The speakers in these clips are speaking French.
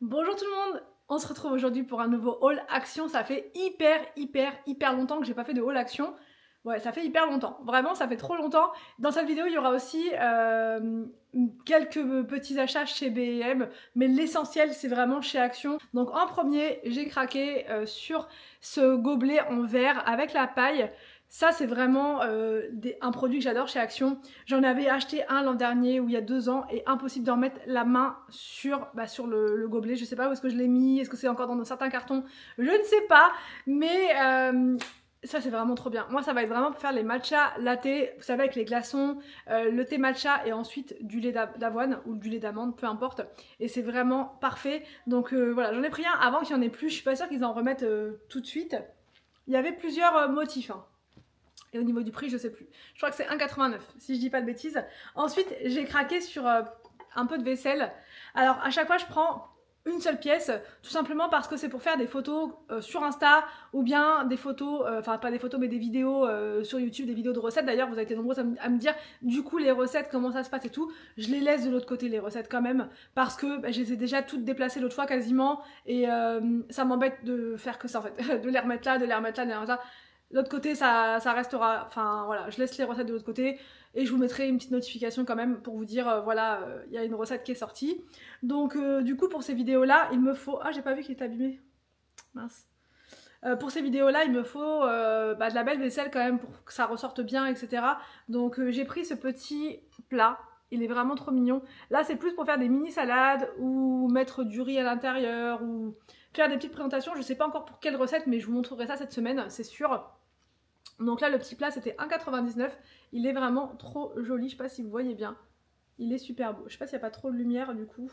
Bonjour tout le monde, on se retrouve aujourd'hui pour un nouveau haul action. Ça fait hyper longtemps que j'ai pas fait de haul action. Ouais, ça fait hyper longtemps, vraiment ça fait trop longtemps. Dans cette vidéo il y aura aussi quelques petits achats chez B&M, mais l'essentiel c'est vraiment chez Action. Donc en premier j'ai craqué sur ce gobelet en verre avec la paille. Ça c'est vraiment un produit que j'adore chez Action. J'en avais acheté un l'an dernier ou il y a 2 ans et impossible d'en mettre la main sur le gobelet. Je sais pas où est-ce que je l'ai mis, est-ce que c'est encore dans certains cartons, je ne sais pas, mais ça c'est vraiment trop bien. Moi ça va être vraiment pour faire les matcha latte, vous savez avec les glaçons, le thé matcha et ensuite du lait d'avoine ou du lait d'amande, peu importe. Et c'est vraiment parfait. Donc voilà, j'en ai pris un avant qu'il n'y en ait plus, je suis pas sûre qu'ils en remettent tout de suite. Il y avait plusieurs motifs. Hein. Et au niveau du prix, je sais plus. Je crois que c'est 1,89 si je dis pas de bêtises. Ensuite, j'ai craqué sur un peu de vaisselle. Alors à chaque fois, je prends une seule pièce, tout simplement parce que c'est pour faire des photos sur Insta ou bien des photos, enfin pas des photos mais des vidéos sur YouTube, des vidéos de recettes. D'ailleurs, vous avez été nombreux à me dire du coup les recettes, comment ça se passe et tout. Je les laisse de l'autre côté les recettes quand même parce que je les ai déjà toutes déplacées l'autre fois quasiment et ça m'embête de faire que ça en fait, de les remettre là, de les remettre là, de les remettre là. L'autre côté, ça restera, enfin voilà, je laisse les recettes de l'autre côté et je vous mettrai une petite notification quand même pour vous dire, voilà, il y a une recette qui est sortie. Donc du coup, pour ces vidéos-là, il me faut... Ah, j'ai pas vu qu'il était abîmé. Mince. Pour ces vidéos-là, il me faut de la belle vaisselle quand même pour que ça ressorte bien, etc. Donc j'ai pris ce petit plat. Il est vraiment trop mignon. Là, c'est plus pour faire des mini-salades ou mettre du riz à l'intérieur ou faire des petites présentations. Je sais pas encore pour quelle recette, mais je vous montrerai ça cette semaine, c'est sûr. Donc là, le petit plat, c'était 1,99 €. Il est vraiment trop joli. Je sais pas si vous voyez bien. Il est super beau. Je sais pas s'il n'y a pas trop de lumière du coup.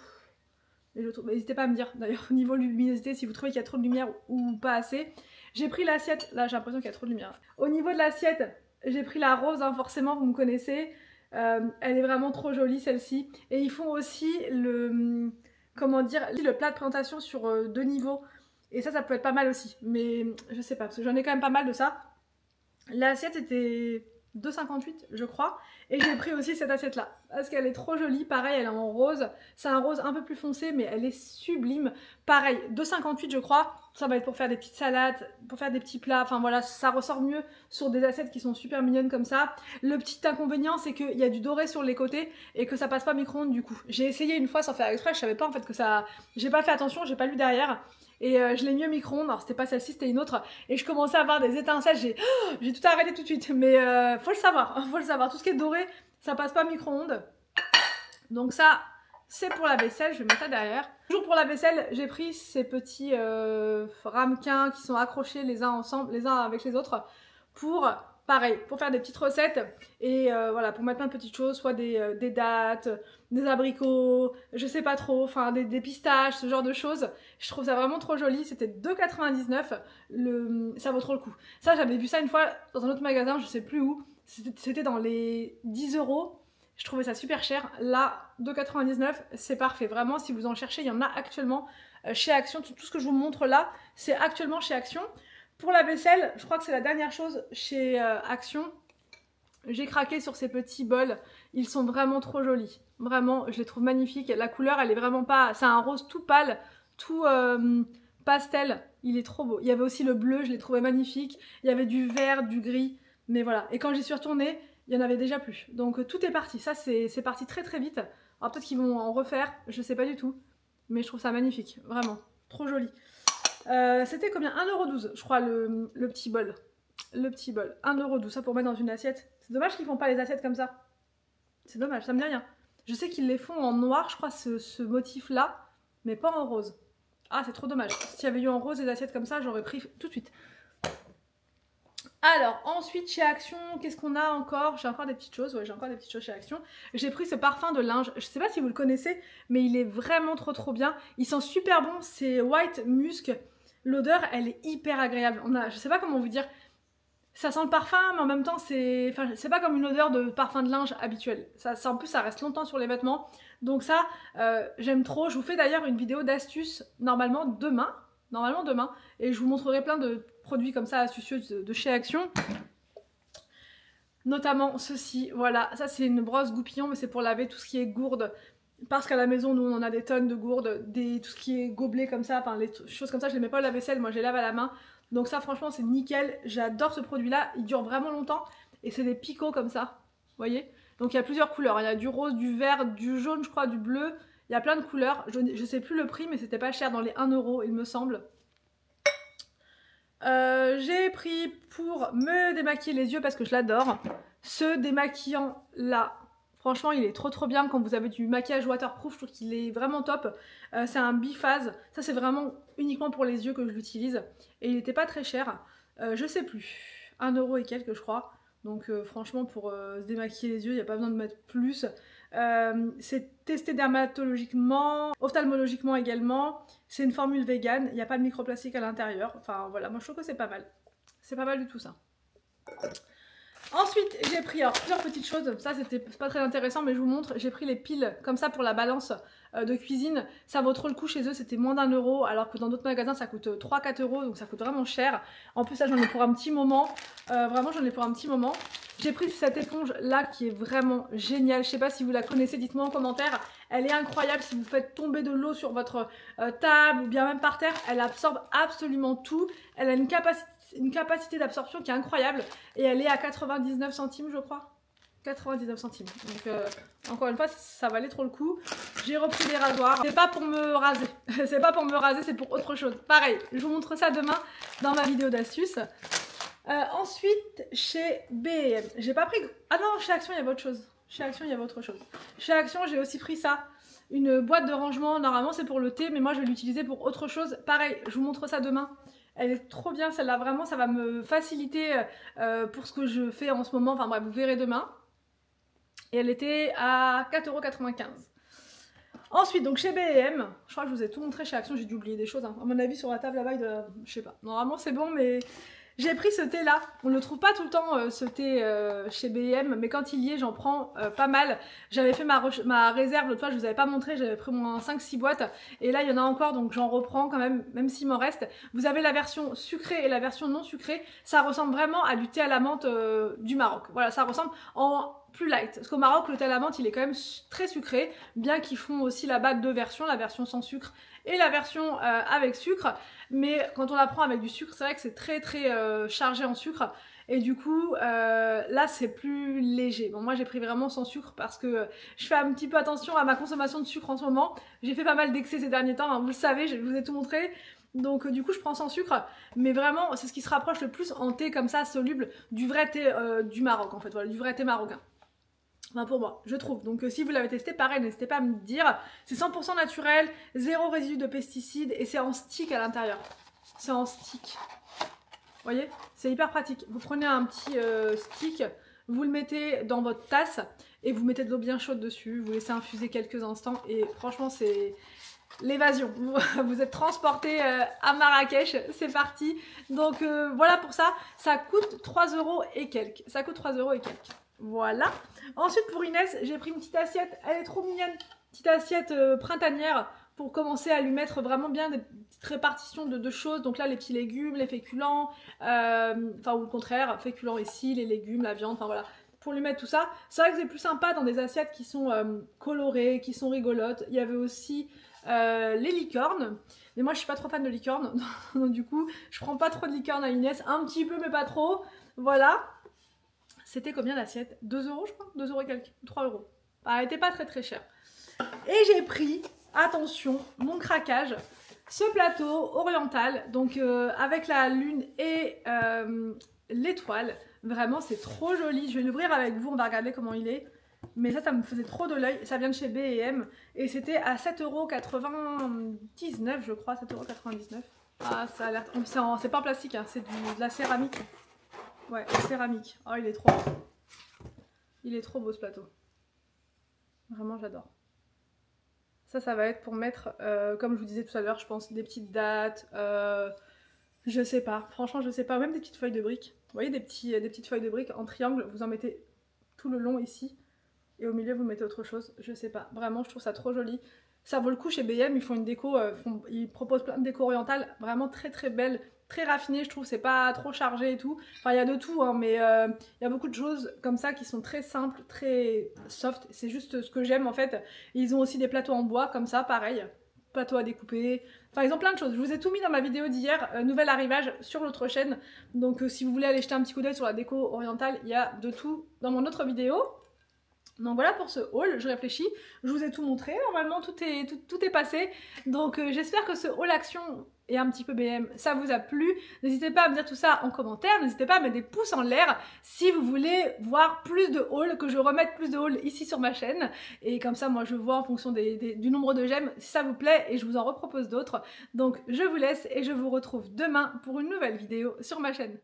Mais n'hésitez pas à me dire d'ailleurs au niveau luminosité si vous trouvez qu'il y a trop de lumière ou pas assez. J'ai pris l'assiette. Là, j'ai l'impression qu'il y a trop de lumière. Au niveau de l'assiette, j'ai pris la rose, hein, forcément, vous me connaissez. Elle est vraiment trop jolie celle-ci. Et ils font aussi le... Comment dire, le plat de présentation sur 2 niveaux. Et ça peut être pas mal aussi. Mais je sais pas, parce que j'en ai quand même pas mal de ça. L'assiette était 2,58 je crois. Et j'ai pris aussi cette assiette là. Parce qu'elle est trop jolie. Pareil, elle est en rose. C'est un rose un peu plus foncé, mais elle est sublime. Pareil, 2,58 je crois. Ça va être pour faire des petites salades, pour faire des petits plats. Enfin voilà, ça ressort mieux sur des assiettes qui sont super mignonnes comme ça. Le petit inconvénient, c'est qu'il y a du doré sur les côtés et que ça passe pas micro-ondes du coup. J'ai essayé une fois sans faire exprès. Je savais pas en fait que ça... J'ai pas fait attention, j'ai pas lu derrière. Et je l'ai mis au micro-ondes, alors c'était pas celle-ci, c'était une autre. Et je commençais à avoir des étincelles, j'ai tout arrêté tout de suite. Mais faut le savoir, faut le savoir. Tout ce qui est doré, ça passe pas au micro-ondes. Donc ça, c'est pour la vaisselle, je vais mettre ça derrière. Toujours pour la vaisselle, j'ai pris ces petits ramequins qui sont accrochés les uns ensemble, les uns avec les autres, pour... Pareil, pour faire des petites recettes et voilà, pour mettre plein de petites choses, soit des dattes, des abricots, je sais pas trop, enfin des pistaches, ce genre de choses. Je trouve ça vraiment trop joli, c'était 2,99 €, ça vaut trop le coup. Ça, j'avais vu ça une fois dans un autre magasin, je sais plus où, c'était dans les 10 €. Je trouvais ça super cher. Là, 2,99 €, c'est parfait. Vraiment, si vous en cherchez, il y en a actuellement chez Action. Tout ce que je vous montre là, c'est actuellement chez Action. Pour la vaisselle, je crois que c'est la dernière chose chez Action. J'ai craqué sur ces petits bols. Ils sont vraiment trop jolis. Vraiment, je les trouve magnifiques. La couleur, elle est vraiment pas... C'est un rose tout pâle, tout pastel. Il est trop beau. Il y avait aussi le bleu, je l'ai trouvé magnifique. Il y avait du vert, du gris. Mais voilà. Et quand j'y suis retournée, il y en avait déjà plus. Donc tout est parti. Ça, c'est parti très très vite. Alors peut-être qu'ils vont en refaire, je sais pas du tout. Mais je trouve ça magnifique. Vraiment. Trop joli. C'était combien? 1,12 € je crois le petit bol. Le petit bol. 1,12 €, ça pour mettre dans une assiette. C'est dommage qu'ils font pas les assiettes comme ça. C'est dommage, ça me dit rien. Je sais qu'ils les font en noir, je crois, ce motif-là, mais pas en rose. Ah, c'est trop dommage. S'il y avait eu en rose des assiettes comme ça, j'aurais pris tout de suite. Alors, ensuite, chez Action, qu'est-ce qu'on a encore? J'ai encore des petites choses, ouais, j'ai encore des petites choses chez Action. J'ai pris ce parfum de linge, je sais pas si vous le connaissez, mais il est vraiment trop bien. Il sent super bon, c'est White Musk. L'odeur, elle est hyper agréable. Je sais pas comment vous dire, ça sent le parfum, mais en même temps, c'est pas comme une odeur de parfum de linge habituel. En plus, ça reste longtemps sur les vêtements. Donc ça, j'aime trop. Je vous fais d'ailleurs une vidéo d'astuces, normalement demain, et je vous montrerai plein de produits comme ça astucieux de chez Action. Notamment ceci, voilà, ça c'est une brosse goupillon, mais c'est pour laver tout ce qui est gourde. parce qu'à la maison, nous, on en a des tonnes de gourdes, tout ce qui est gobelet comme ça, enfin, les choses comme ça, je les mets pas au lave-vaisselle, moi, je les lave à la main. Donc ça, franchement, c'est nickel. J'adore ce produit-là. Il dure vraiment longtemps. Et c'est des picots comme ça, vous voyez. Donc il y a plusieurs couleurs. Il y a du rose, du vert, du jaune, je crois, du bleu. Il y a plein de couleurs. Je sais plus le prix, mais c'était pas cher, dans les 1 €, il me semble. J'ai pris pour me démaquiller les yeux parce que je l'adore. Ce démaquillant là, franchement il est trop bien quand vous avez du maquillage waterproof, je trouve qu'il est vraiment top. C'est un biphase, ça c'est vraiment uniquement pour les yeux que je l'utilise. Et il n'était pas très cher, je sais plus, 1 € et quelques je crois. Donc franchement pour se démaquiller les yeux, il n'y a pas besoin de mettre plus. C'est testé dermatologiquement, ophtalmologiquement également. C'est une formule vegan, il n'y a pas de microplastique à l'intérieur. Enfin voilà, moi je trouve que c'est pas mal. C'est pas mal du tout ça. Ensuite, j'ai pris plusieurs petites choses. Ça, c'était pas très intéressant, mais je vous montre. J'ai pris les piles comme ça pour la balance de cuisine. Ça vaut trop le coup chez eux, c'était moins d'1 €, alors que dans d'autres magasins, ça coûte 3-4 €, donc ça coûte vraiment cher. En plus, là, j'en ai pour un petit moment. Vraiment, j'en ai pour un petit moment. J'ai pris cette éponge là qui est vraiment géniale. Je sais pas si vous la connaissez, dites-moi en commentaire. Elle est incroyable si vous faites tomber de l'eau sur votre table ou bien même par terre. Elle absorbe absolument tout. Elle a une capacité d'absorption qui est incroyable et elle est à 99 centimes je crois. 99 centimes. Donc encore une fois ça valait trop le coup. J'ai repris des rasoirs. C'est pas pour me raser. C'est pas pour me raser, c'est pour autre chose. Pareil, je vous montre ça demain dans ma vidéo d'astuces. Ensuite chez B&M, j'ai pas pris... Ah non, chez Action il y avait autre chose. Chez Action il y avait autre chose. Chez Action j'ai aussi pris ça. Une boîte de rangement, normalement c'est pour le thé, mais moi je vais l'utiliser pour autre chose. Pareil, je vous montre ça demain. Elle est trop bien celle-là, vraiment ça va me faciliter pour ce que je fais en ce moment. Enfin bref, vous verrez demain. Et elle était à 4,95 €. Ensuite, donc chez B&M, je crois que je vous ai tout montré chez Action, j'ai dû oublier des choses. Hein. À mon avis, sur la table là-bas, je sais pas. Normalement c'est bon, mais... J'ai pris ce thé là, on ne le trouve pas tout le temps ce thé chez B&M, mais quand il y est j'en prends pas mal. J'avais fait ma réserve l'autre fois, je vous avais pas montré, j'avais pris moins 5-6 boîtes et là il y en a encore donc j'en reprends quand même s'il m'en reste. Vous avez la version sucrée et la version non sucrée, ça ressemble vraiment à du thé à la menthe du Maroc. Voilà, ça ressemble en plus light. Parce qu'au Maroc, le thé à la menthe, il est quand même très sucré, bien qu'ils font aussi là-bas deux versions, la version sans sucre et la version avec sucre. Mais quand on la prend avec du sucre, c'est vrai que c'est très chargé en sucre. Et du coup, là, c'est plus léger. Bon, moi, j'ai pris vraiment sans sucre parce que je fais un petit peu attention à ma consommation de sucre en ce moment. J'ai fait pas mal d'excès ces derniers temps, hein, vous le savez, je vous ai tout montré. Donc du coup je prends sans sucre, mais vraiment c'est ce qui se rapproche le plus en thé comme ça soluble du vrai thé du Maroc en fait, voilà, du vrai thé marocain. Enfin pour moi, je trouve. Donc si vous l'avez testé, pareil, n'hésitez pas à me dire. C'est 100% naturel, zéro résidu de pesticides et c'est en stick à l'intérieur. C'est en stick. Vous voyez, c'est hyper pratique. Vous prenez un petit stick, vous le mettez dans votre tasse et vous mettez de l'eau bien chaude dessus. Vous laissez infuser quelques instants et franchement c'est... l'évasion, vous êtes transporté à Marrakech, c'est parti. Donc voilà pour ça, ça coûte 3 € et quelques. Ça coûte 3 € et quelques. Voilà. Ensuite pour Inès, j'ai pris une petite assiette, elle est trop mignonne. Petite assiette printanière pour commencer à lui mettre vraiment bien des petites répartitions de choses. Donc là les petits légumes, les féculents, enfin ou le contraire, féculents ici, les légumes, la viande, enfin voilà. Pour lui mettre tout ça. C'est vrai que c'est plus sympa dans des assiettes qui sont colorées, qui sont rigolotes. Il y avait aussi... les licornes, mais moi je suis pas trop fan de licornes donc du coup je prends pas trop de licornes à Inès, un petit peu mais pas trop, voilà. C'était combien l'assiette? 2 € je crois, 2 € et quelques, 3 €. Elle était pas très cher. Et j'ai pris, attention, mon craquage, ce plateau oriental, donc avec la lune et l'étoile, vraiment c'est trop joli. Je vais l'ouvrir avec vous, on va regarder comment il est. Mais ça me faisait trop de l'œil. Ça vient de chez B&M et c'était à 7,99 € je crois, 7,99 €. Ah, ça a l'air... C'est pas en plastique, hein, c'est de la céramique. Ouais, céramique. Oh, il est trop beau. Il est trop beau ce plateau. Vraiment, j'adore. Ça va être pour mettre, comme je vous disais tout à l'heure, je pense, des petites dattes. Je sais pas, franchement, je sais pas. Même des petites feuilles de briques. Vous voyez, des petites feuilles de briques en triangle. Vous en mettez tout le long ici. Et au milieu vous mettez autre chose, je sais pas, vraiment je trouve ça trop joli. Ça vaut le coup chez BM, ils font une déco, ils proposent plein de déco orientales vraiment très belles, très raffinées, je trouve, c'est pas trop chargé et tout. Enfin, il y a de tout, hein, mais il y a beaucoup de choses comme ça qui sont très simples, très soft. C'est juste ce que j'aime en fait. Ils ont aussi des plateaux en bois comme ça, pareil. Plateau à découper. Enfin, ils ont plein de choses. Je vous ai tout mis dans ma vidéo d'hier, nouvel arrivage sur l'autre chaîne. Donc, si vous voulez aller jeter un petit coup d'œil sur la déco orientale, il y a de tout dans mon autre vidéo. Donc voilà pour ce haul, je réfléchis, je vous ai tout montré, normalement tout est passé, donc j'espère que ce haul action et un petit peu BM, ça vous a plu. N'hésitez pas à me dire tout ça en commentaire, n'hésitez pas à mettre des pouces en l'air si vous voulez voir plus de hauls, que je remette plus de hauls ici sur ma chaîne, et comme ça moi je vois en fonction du nombre de j'aime si ça vous plaît et je vous en repropose d'autres. Donc je vous laisse et je vous retrouve demain pour une nouvelle vidéo sur ma chaîne.